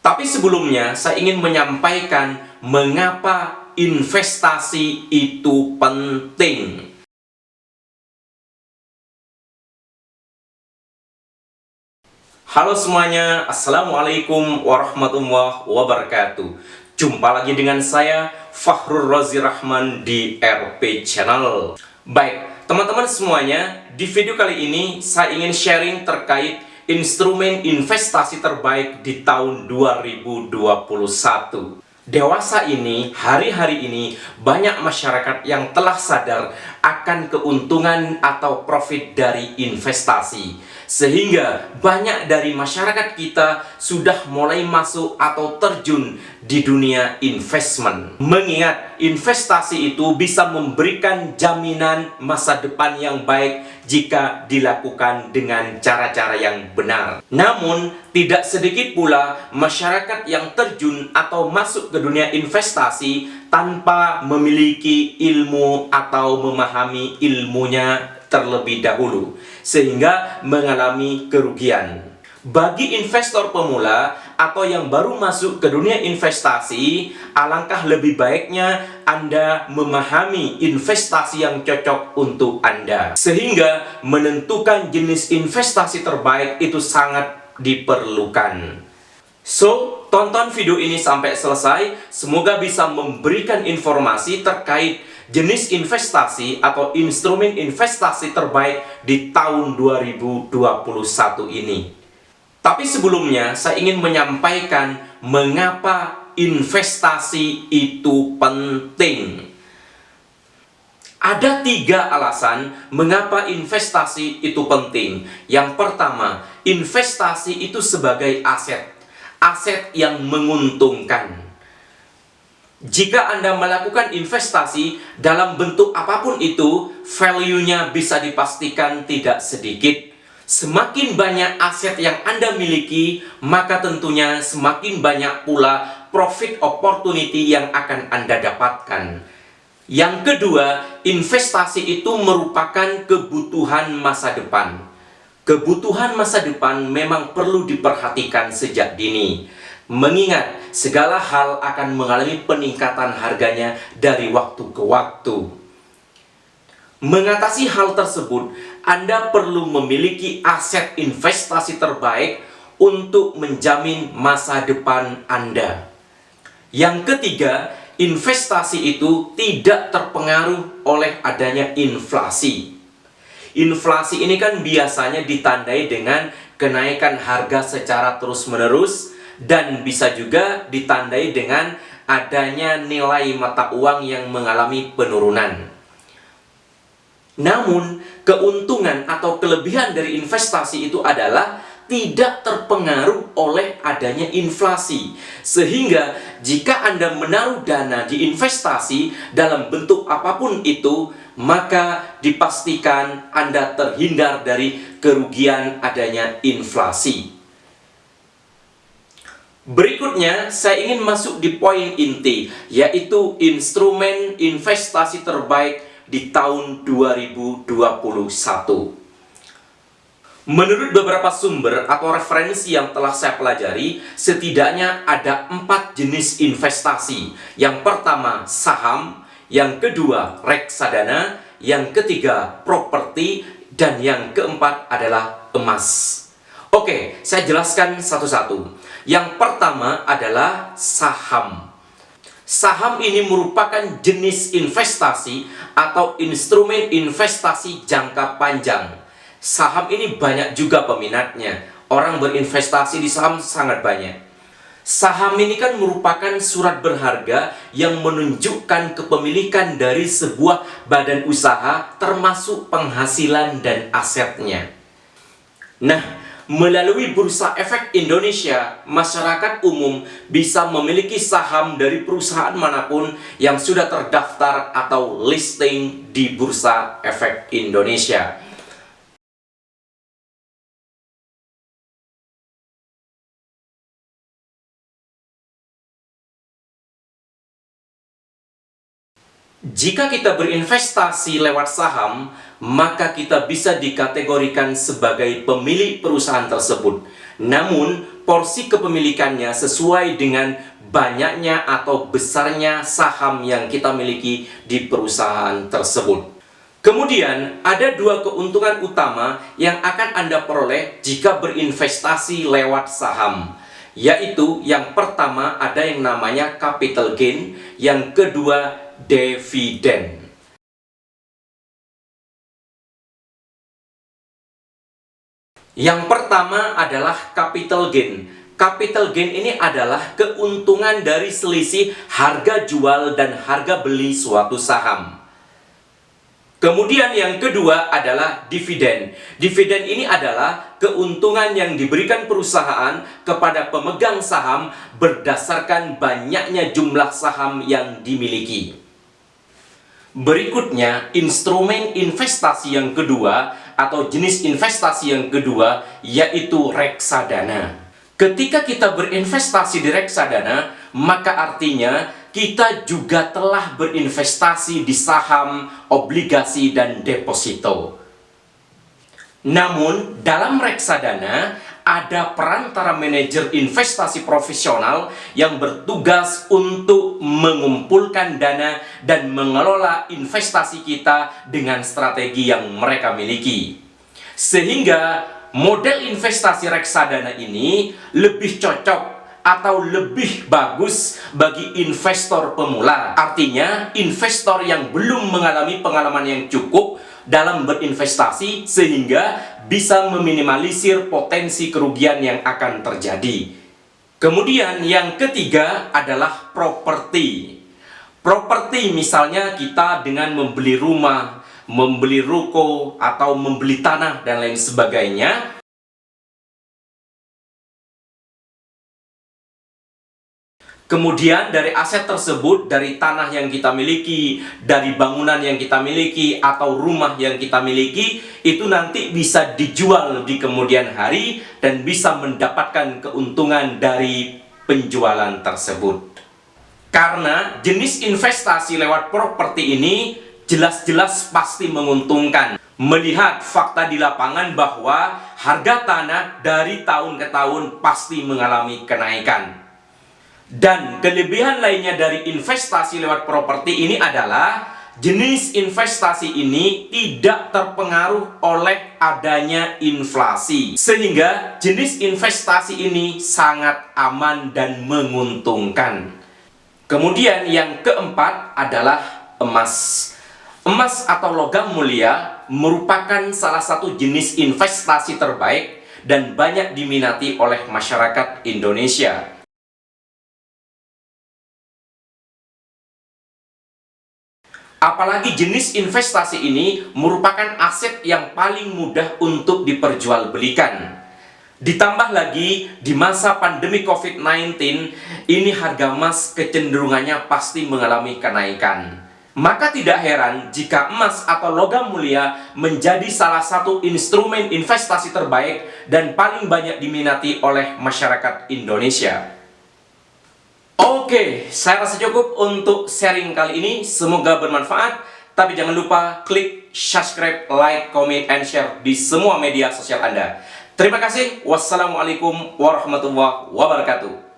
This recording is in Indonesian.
Tapi sebelumnya saya ingin menyampaikan mengapa investasi itu penting. Halo semuanya, Assalamualaikum warahmatullahi wabarakatuh. Jumpa lagi dengan saya, Fakhrul Razi Rahman di RP Channel. Baik, teman-teman semuanya, di video kali ini saya ingin sharing terkait instrumen investasi terbaik di tahun 2021. Dewasa ini, hari-hari ini, banyak masyarakat yang telah sadar akan keuntungan atau profit dari investasi. Sehingga banyak dari masyarakat kita sudah mulai masuk atau terjun di dunia investment. Mengingat investasi itu bisa memberikan jaminan masa depan yang baik jika dilakukan dengan cara-cara yang benar. Namun, tidak sedikit pula masyarakat yang terjun atau masuk ke dunia investasi tanpa memiliki ilmu atau memahami ilmunya terlebih dahulu, sehingga mengalami kerugian. Bagi investor pemula atau yang baru masuk ke dunia investasi, alangkah lebih baiknya Anda memahami investasi yang cocok untuk Anda, sehingga menentukan jenis investasi terbaik itu sangat diperlukan. So, tonton video ini sampai selesai, semoga bisa memberikan informasi terkait jenis investasi atau instrumen investasi terbaik di tahun 2021 ini. Tapi sebelumnya, saya ingin menyampaikan mengapa investasi itu penting. Ada 3 alasan mengapa investasi itu penting. Yang pertama, investasi itu sebagai aset. Aset yang menguntungkan. Jika Anda melakukan investasi dalam bentuk apapun itu, value-nya bisa dipastikan tidak sedikit. Semakin banyak aset yang Anda miliki, maka tentunya semakin banyak pula profit opportunity yang akan Anda dapatkan. Yang kedua, investasi itu merupakan kebutuhan masa depan. Kebutuhan masa depan memang perlu diperhatikan sejak dini. Mengingat segala hal akan mengalami peningkatan harganya dari waktu ke waktu. Mengatasi hal tersebut, Anda perlu memiliki aset investasi terbaik untuk menjamin masa depan Anda. Yang ketiga, investasi itu tidak terpengaruh oleh adanya inflasi. Inflasi ini kan biasanya ditandai dengan kenaikan harga secara terus-menerus dan bisa juga ditandai dengan adanya nilai mata uang yang mengalami penurunan. Namun, keuntungan atau kelebihan dari investasi itu adalah tidak terpengaruh oleh adanya inflasi. Sehingga, jika Anda menaruh dana di investasi dalam bentuk apapun itu, maka dipastikan Anda terhindar dari kerugian adanya inflasi. Berikutnya, saya ingin masuk di poin inti, yaitu instrumen investasi terbaik di tahun 2021. Menurut beberapa sumber atau referensi yang telah saya pelajari, setidaknya ada 4 jenis investasi. Yang pertama, saham. Yang kedua, reksadana. Yang ketiga, properti. Dan yang keempat adalah emas. Oke, saya jelaskan satu-satu. Yang pertama adalah saham. Saham ini merupakan jenis investasi atau instrumen investasi jangka panjang. Saham ini banyak juga peminatnya. Orang berinvestasi di saham sangat banyak. Saham ini kan merupakan surat berharga yang menunjukkan kepemilikan dari sebuah badan usaha termasuk penghasilan dan asetnya. Nah, melalui Bursa Efek Indonesia, masyarakat umum bisa memiliki saham dari perusahaan manapun yang sudah terdaftar atau listing di Bursa Efek Indonesia. Jika kita berinvestasi lewat saham, maka kita bisa dikategorikan sebagai pemilik perusahaan tersebut. namun porsi kepemilikannya sesuai dengan banyaknya atau besarnya saham yang kita miliki di perusahaan tersebut. Kemudian, ada dua keuntungan utama yang akan Anda peroleh jika berinvestasi lewat saham, yaitu yang pertama ada yang namanya capital gain, yang kedua dividen. Yang pertama adalah capital gain. Capital gain ini adalah keuntungan dari selisih harga jual dan harga beli suatu saham. Kemudian yang kedua adalah dividen. Dividen ini adalah keuntungan yang diberikan perusahaan kepada pemegang saham berdasarkan banyaknya jumlah saham yang dimiliki. Berikutnya, instrumen investasi yang kedua atau jenis investasi yang kedua yaitu reksadana. Ketika kita berinvestasi di reksadana, maka artinya kita juga telah berinvestasi di saham, obligasi, dan deposito. Namun, dalam reksadana ada perantara manajer investasi profesional yang bertugas untuk mengumpulkan dana dan mengelola investasi kita dengan strategi yang mereka miliki. Sehingga model investasi reksadana ini lebih cocok atau lebih bagus bagi investor pemula. Artinya, investor yang belum mengalami pengalaman yang cukup dalam berinvestasi sehingga bisa meminimalisir potensi kerugian yang akan terjadi. Kemudian yang ketiga adalah properti. Properti misalnya kita dengan membeli rumah, membeli ruko, atau membeli tanah dan lain sebagainya. Kemudian dari aset tersebut, dari tanah yang kita miliki, dari bangunan yang kita miliki, atau rumah yang kita miliki, itu nanti bisa dijual di kemudian hari dan bisa mendapatkan keuntungan dari penjualan tersebut. Karena jenis investasi lewat properti ini jelas-jelas pasti menguntungkan. Melihat fakta di lapangan bahwa harga tanah dari tahun ke tahun pasti mengalami kenaikan. Dan kelebihan lainnya dari investasi lewat properti ini adalah jenis investasi ini tidak terpengaruh oleh adanya inflasi. Sehingga jenis investasi ini sangat aman dan menguntungkan. Kemudian yang keempat adalah emas. Emas atau logam mulia merupakan salah satu jenis investasi terbaik dan banyak diminati oleh masyarakat Indonesia. Apalagi jenis investasi ini merupakan aset yang paling mudah untuk diperjualbelikan. Ditambah lagi di masa pandemi COVID-19, ini harga emas kecenderungannya pasti mengalami kenaikan. Maka tidak heran jika emas atau logam mulia menjadi salah satu instrumen investasi terbaik dan paling banyak diminati oleh masyarakat Indonesia. Oke, saya rasa cukup untuk sharing kali ini. Semoga bermanfaat. Tapi jangan lupa klik subscribe, like, comment, and share di semua media sosial Anda. Terima kasih. Wassalamualaikum warahmatullahi wabarakatuh.